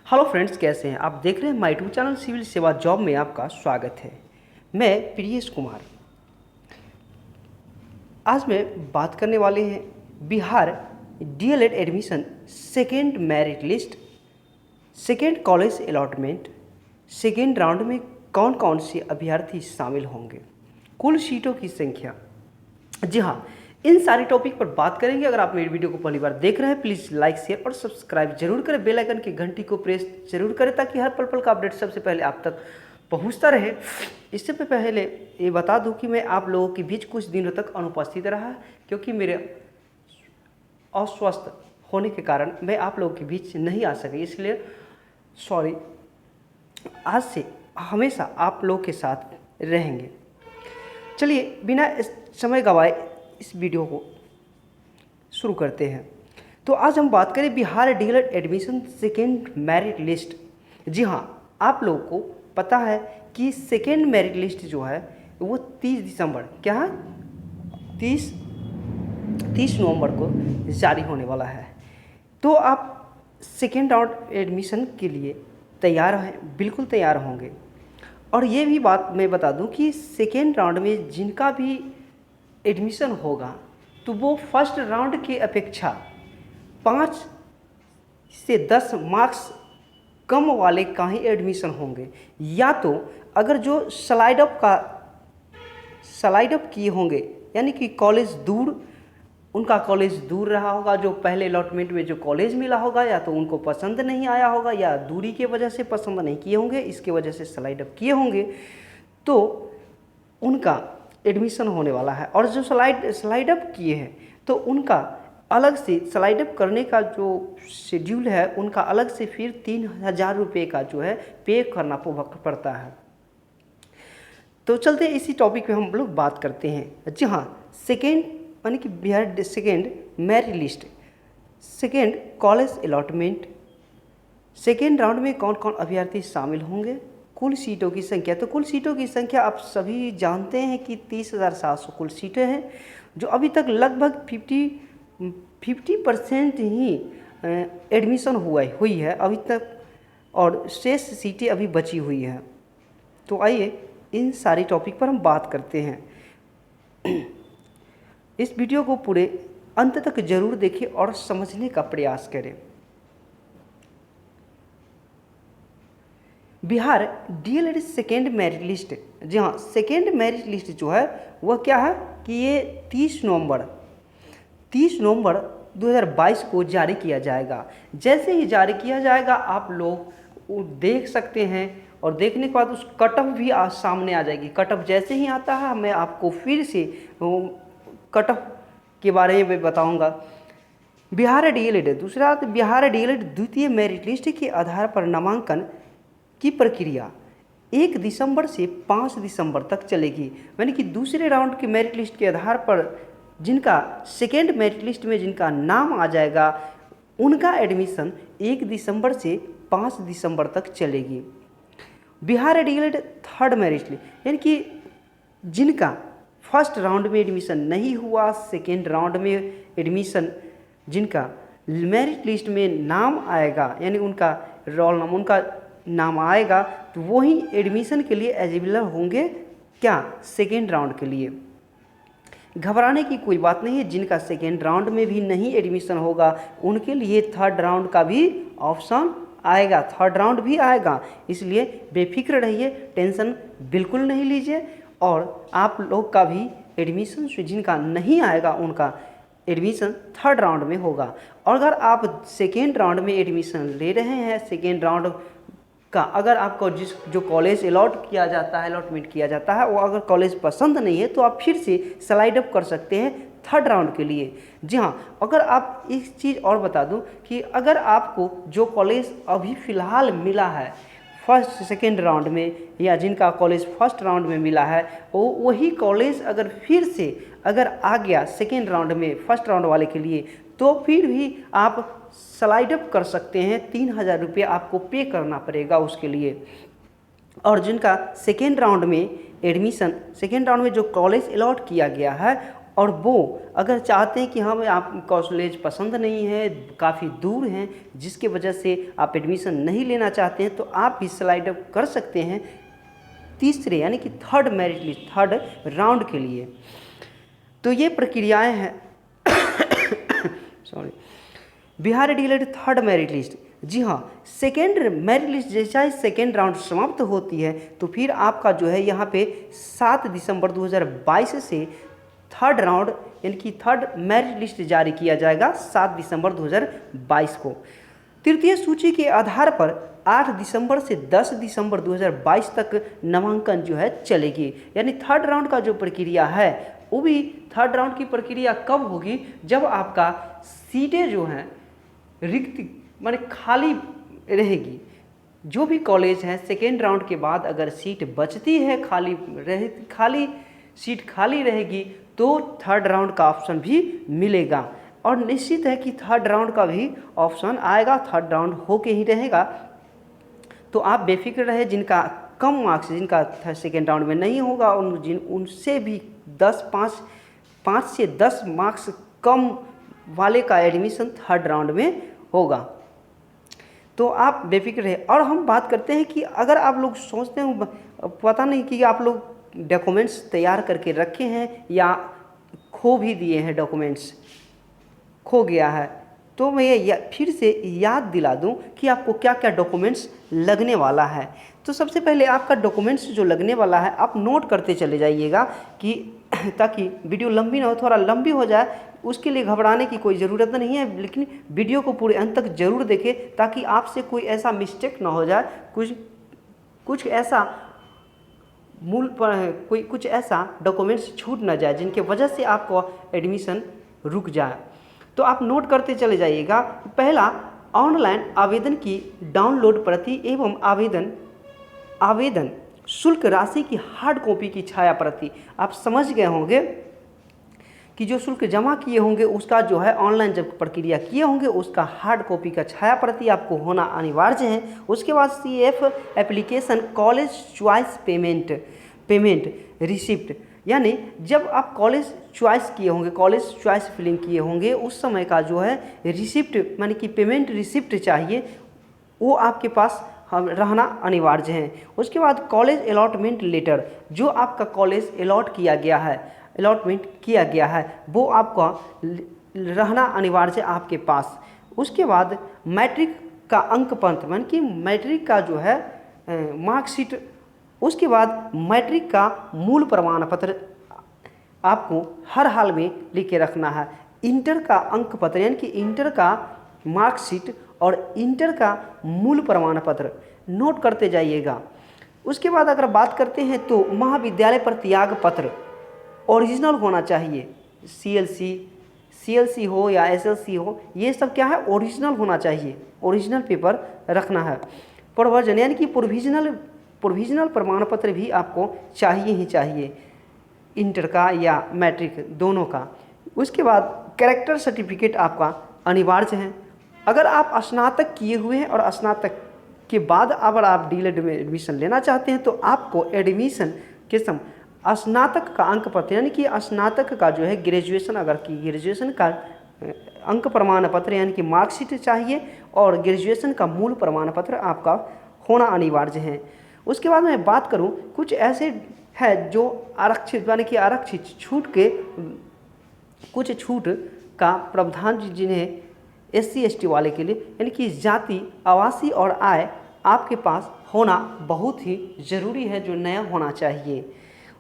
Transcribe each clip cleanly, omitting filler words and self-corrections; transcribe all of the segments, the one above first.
Hello friends, कैसे हैं आप? देख रहे हैं माय यूट्यूब चैनल सिविल सेवा जॉब में आपका स्वागत है। मैं प्रियेश कुमार। आज मैं बात करने वाले हैं Bihar DElEd admission second merit list, second college allotment, second round में कौन कौन से अभ्यर्थी शामिल होंगे, कुल सीटों की संख्या। जी हाँ, इन सारे टॉपिक पर बात करेंगे। अगर आप मेरी वीडियो को पहली बार देख रहे हैं, प्लीज़ लाइक शेयर और सब्सक्राइब जरूर करें। बेल आइकन की घंटी को प्रेस जरूर करें ताकि हर पल पल का अपडेट सबसे पहले आप तक पहुंचता रहे। इससे पहले ये बता दूं कि मैं आप लोगों के बीच कुछ दिनों तक अनुपस्थित रहा क्योंकि मेरे अस्वस्थ होने के कारण मैं आप लोगों के बीच नहीं आ सकी, इसलिए सॉरी। आज से हमेशा आप लोग के साथ रहेंगे। चलिए बिना समय गवाए इस वीडियो को शुरू करते हैं। तो आज हम बात करें Bihar DElEd admission second merit list. जी हाँ, आप लोगों को पता है कि सेकेंड मेरिट लिस्ट जो है वो 30 दिसंबर क्या है 30 नवंबर को जारी होने वाला है। तो आप सेकेंड राउंड एडमिशन के लिए तैयार हैं? बिल्कुल तैयार होंगे। और ये भी बात मैं बता दूं कि सेकेंड राउंड में जिनका भी एडमिशन होगा तो वो फर्स्ट राउंड की अपेक्षा 5 से 10 मार्क्स कम वाले का ही एडमिशन होंगे, या तो अगर जो स्लाइड अप किए होंगे यानी कि उनका कॉलेज दूर रहा होगा, जो पहले अलॉटमेंट में जो कॉलेज मिला होगा या तो उनको पसंद नहीं आया होगा या दूरी की वजह से पसंद नहीं किए होंगे, इसके वजह से स्लाइड अप किए होंगे, तो उनका एडमिशन होने वाला है। और जो स्लाइड अप किए हैं तो उनका अलग से स्लाइड अप करने का जो शेड्यूल है उनका अलग से फिर 3000 रुपये का जो है पे करना पड़ता है। तो चलते इसी टॉपिक पे हम लोग बात करते हैं। जी हाँ, सेकेंड यानी कि Bihar second merit list, second college allotment, second round में कौन कौन अभ्यर्थी शामिल होंगे, कुल सीटों की संख्या। तो कुल सीटों की संख्या आप सभी जानते हैं कि 30,700 कुल सीटें हैं, जो अभी तक लगभग 50% ही एडमिशन हुई है अभी तक, और शेष सीटें अभी बची हुई हैं। तो आइए इन सारी टॉपिक पर हम बात करते हैं। इस वीडियो को पूरे अंत तक जरूर देखें और समझने का प्रयास करें। Bihar DElEd second merit list. जी हाँ, सेकेंड मेरिट लिस्ट जो है वह क्या है कि ये 30 नवंबर 2022 को जारी किया जाएगा। जैसे ही जारी किया जाएगा आप लोग देख सकते हैं, और देखने के बाद उस कट ऑफ भी सामने आ जाएगी। कट ऑफ जैसे ही आता है मैं आपको फिर से कट ऑफ के बारे में बताऊंगा। बिहार डीएलएड बिहार डीएलएड द्वितीय मेरिट लिस्ट के आधार पर नामांकन की प्रक्रिया 1 दिसंबर से 5 दिसंबर तक चलेगी। यानी कि दूसरे राउंड की मेरिट लिस्ट के आधार पर जिनका सेकेंड मेरिट लिस्ट में जिनका नाम आ जाएगा उनका एडमिशन 1 दिसंबर से 5 दिसंबर तक चलेगी। Bihar DElEd third merit list यानी कि जिनका फर्स्ट राउंड में एडमिशन नहीं हुआ, सेकेंड राउंड में एडमिशन जिनका मेरिट लिस्ट में नाम आएगा यानी उनका रोल नंबर उनका नाम आएगा, तो वही एडमिशन के लिए एलिजिबल होंगे क्या सेकेंड राउंड के लिए। घबराने की कोई बात नहीं है। जिनका सेकेंड राउंड में भी नहीं एडमिशन होगा उनके लिए थर्ड राउंड का भी ऑप्शन आएगा, थर्ड राउंड भी आएगा। इसलिए बेफिक्र रहिए, टेंशन बिल्कुल नहीं लीजिए। और आप लोग का भी एडमिशन जिनका नहीं आएगा उनका एडमिशन थर्ड राउंड में होगा। और अगर आप सेकेंड राउंड में एडमिशन ले रहे हैं, सेकेंड राउंड का अगर आपको जो कॉलेज अलॉटमेंट किया जाता है वो अगर कॉलेज पसंद नहीं है तो आप फिर से स्लाइड अप कर सकते हैं थर्ड राउंड के लिए। जी हाँ, अगर आप एक चीज़ और बता दूं कि अगर आपको जो कॉलेज अभी फ़िलहाल मिला है फर्स्ट सेकेंड राउंड में, या जिनका कॉलेज फर्स्ट राउंड में मिला है वो वही कॉलेज अगर फिर से अगर आ गया सेकेंड राउंड में फर्स्ट राउंड वाले के लिए, तो फिर भी आप स्लाइड अप कर सकते हैं। 3000 रुपये आपको पे करना पड़ेगा उसके लिए। और जिनका सेकेंड राउंड में जो कॉलेज अलॉट किया गया है और वो अगर चाहते हैं कि हमें आप कॉलेज पसंद नहीं है, काफ़ी दूर हैं, जिसकी वजह से आप एडमिशन नहीं लेना चाहते हैं, तो आप भी स्लाइड अप कर सकते हैं तीसरे यानी कि third merit list, third round के लिए। तो ये प्रक्रियाएं हैं sorry, Bihar DElEd third merit list. जी हाँ, सेकेंड मेरिट लिस्ट जैसा ही सेकेंड राउंड समाप्त होती है तो फिर आपका जो है यहाँ पे 7 दिसंबर 2022 से थर्ड राउंड यानी कि थर्ड मेरिट लिस्ट जारी किया जाएगा 7 दिसंबर 2022 को। तृतीय सूची के आधार पर 8 दिसंबर से 10 दिसंबर 2022 तक नामांकन जो है चलेगी। यानी थर्ड राउंड का जो प्रक्रिया है वो भी थर्ड राउंड की प्रक्रिया कब होगी, जब आपका सीटें जो हैं रिक्त माने खाली रहेगी। जो भी कॉलेज हैं सेकेंड राउंड के बाद अगर सीट बचती है, खाली सीट खाली रहेगी तो थर्ड राउंड का ऑप्शन भी मिलेगा। और निश्चित है कि थर्ड राउंड का भी ऑप्शन आएगा, थर्ड राउंड होके ही रहेगा। तो आप बेफिक्र रहे, जिनका कम मार्क्स, जिनका सेकेंड राउंड में नहीं होगा उनसे भी 5 से 10 मार्क्स कम वाले का एडमिशन थर्ड राउंड में होगा। तो आप बेफिक्र रहे। और हम बात करते हैं कि अगर आप लोग सोचते हैं, पता नहीं कि आप लोग डॉक्यूमेंट्स तैयार करके रखे हैं या खो भी दिए हैं, डॉक्यूमेंट्स खो गया है, तो मैं ये फिर से याद दिला दूं कि आपको क्या क्या डॉक्यूमेंट्स लगने वाला है। तो सबसे पहले आपका डॉक्यूमेंट्स जो लगने वाला है आप नोट करते चले जाइएगा कि ताकि वीडियो लंबी ना हो, थोड़ा लंबी हो जाए उसके लिए घबराने की कोई ज़रूरत नहीं है, लेकिन वीडियो को पूरे अंत तक जरूर देखें ताकि आपसे कोई ऐसा मिस्टेक ना हो जाए, कुछ ऐसा कुछ ऐसा डॉक्यूमेंट्स छूट ना जाए जिनके वजह से आपको एडमिशन रुक जाए। तो आप नोट करते चले जाइएगा। पहला, ऑनलाइन आवेदन की डाउनलोड प्रति एवं आवेदन शुल्क राशि की हार्ड कॉपी की छाया प्रति। आप समझ गए होंगे कि जो शुल्क जमा किए होंगे उसका जो है ऑनलाइन जब प्रक्रिया किए होंगे उसका हार्ड कॉपी का छाया प्रति आपको होना अनिवार्य है। उसके बाद CF application college choice payment receipt, यानी जब आप कॉलेज चॉइस किए होंगे, कॉलेज चॉइस फिलिंग किए होंगे उस समय का जो है रिसिप्ट माने कि पेमेंट रिसिप्ट चाहिए, वो आपके पास रहना अनिवार्य है। उसके बाद कॉलेज अलॉटमेंट लेटर, जो आपका कॉलेज अलॉटमेंट किया गया है वो आपका रहना अनिवार्य है आपके पास। उसके बाद मैट्रिक का अंक पत्र माने कि मैट्रिक का जो है मार्कशीट, उसके बाद मैट्रिक का मूल प्रमाण पत्र आपको हर हाल में लिख के रखना है। इंटर का अंक पत्र यानी कि इंटर का मार्कशीट और इंटर का मूल प्रमाण पत्र नोट करते जाइएगा। उसके बाद अगर बात करते हैं तो महाविद्यालय पर त्याग पत्र ओरिजिनल होना चाहिए, CLC हो या SLC हो, ये सब क्या है ओरिजिनल होना चाहिए, ओरिजिनल पेपर रखना है। प्रोवर्जन यानी कि प्रोविजनल प्रमाण पत्र भी आपको चाहिए ही चाहिए, इंटर का या मैट्रिक दोनों का। उसके बाद कैरेक्टर सर्टिफिकेट आपका अनिवार्य है। अगर आप स्नातक किए हुए हैं और स्नातक के बाद अगर आप डीएलएड में एडमिशन लेना चाहते हैं तो आपको एडमिशन के समय स्नातक का अंक पत्र यानी कि स्नातक का जो है ग्रेजुएशन अगर की ग्रेजुएशन का अंक प्रमाण पत्र यानी कि मार्कशीट चाहिए और ग्रेजुएशन का मूल प्रमाण पत्र आपका होना अनिवार्य है। उसके बाद मैं बात करूं कुछ ऐसे है जो आरक्षित यानी कि आरक्षित छूट के कुछ छूट का प्रावधान जिन्हें SC ST वाले के लिए यानी कि जाति, आवासीय और आय आपके पास होना बहुत ही ज़रूरी है, जो नया होना चाहिए।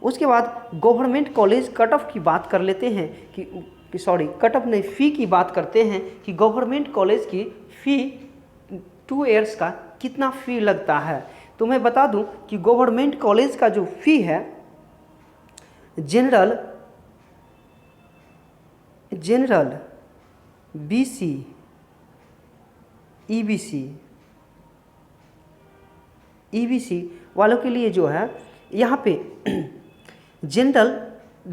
उसके बाद गवर्नमेंट कॉलेज कट ऑफ की बात कर लेते हैं कि सॉरी कट ऑफ नहीं, फ़ी की बात करते हैं कि गवर्नमेंट कॉलेज की फ़ी 2 ईयर्स का कितना फ़ी लगता है। तो मैं बता दूं कि गवर्नमेंट कॉलेज का जो फ़ी है जनरल BC EBC वालों के लिए जो है यहाँ पे जनरल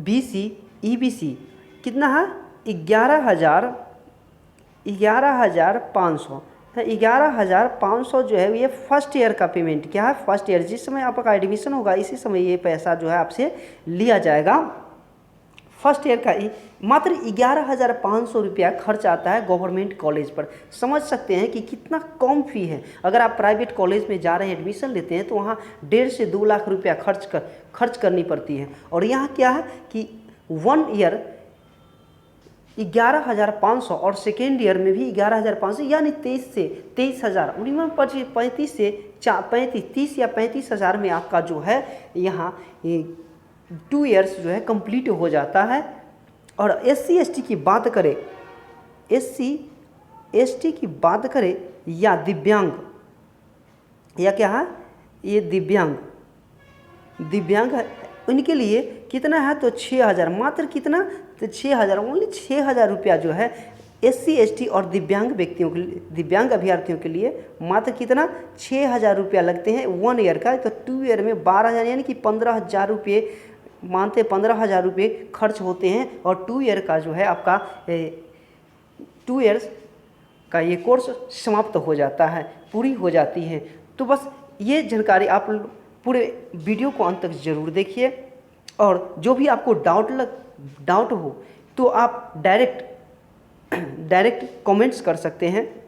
BC EBC कितना है 11,500 है। 11,500 जो है ये फर्स्ट ईयर का पेमेंट क्या है, फर्स्ट ईयर जिस समय आपका एडमिशन होगा इसी समय ये पैसा जो है आपसे लिया जाएगा फर्स्ट ईयर का मात्र 11,500 रुपया खर्च आता है गवर्नमेंट कॉलेज पर। समझ सकते हैं कि कितना कम फ़ी है। अगर आप प्राइवेट कॉलेज में जा रहे हैं, एडमिशन लेते हैं, तो वहाँ 1.5 से 2 लाख रुपया खर्च करनी पड़ती है। और यहाँ क्या है कि 1 ईयर 11,500 और सेकेंड ईयर में भी 11,500, यानी 23,000 मिनिमम 35 से 30 या 35,000 में आपका जो है यहाँ 2 ईयर्स जो है कंप्लीट हो जाता है। और SC ST की बात करें, SC ST की बात करें या दिव्यांग, या क्या है ये दिव्यांग है, उनके लिए कितना है तो 6,000, मात्र कितना तो 6,000, ओनली 6,000 रुपया जो है SC ST और दिव्यांग अभ्यर्थियों के लिए मात्र कितना 6,000 रुपया लगते हैं 1 ईयर का। तो 2 ईयर में 12,000, यानी कि 15,000 रुपये, मानते 15,000 रुपये खर्च होते हैं। और 2 ईयर का जो है आपका 2 ईयर्स का ये कोर्स समाप्त हो जाता है, पूरी हो जाती है। तो बस ये जानकारी आप पूरे वीडियो को अंत तक ज़रूर देखिए। और जो भी आपको डाउट हो तो आप डायरेक्ट कमेंट्स कर सकते हैं।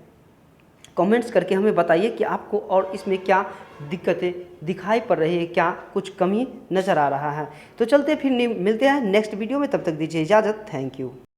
कमेंट्स करके हमें बताइए कि आपको और इसमें क्या दिक्कतें दिखाई पड़ रही है, क्या कुछ कमी नज़र आ रहा है। तो चलते फिर मिलते हैं नेक्स्ट वीडियो में, तब तक दीजिए इजाज़त। Thank you.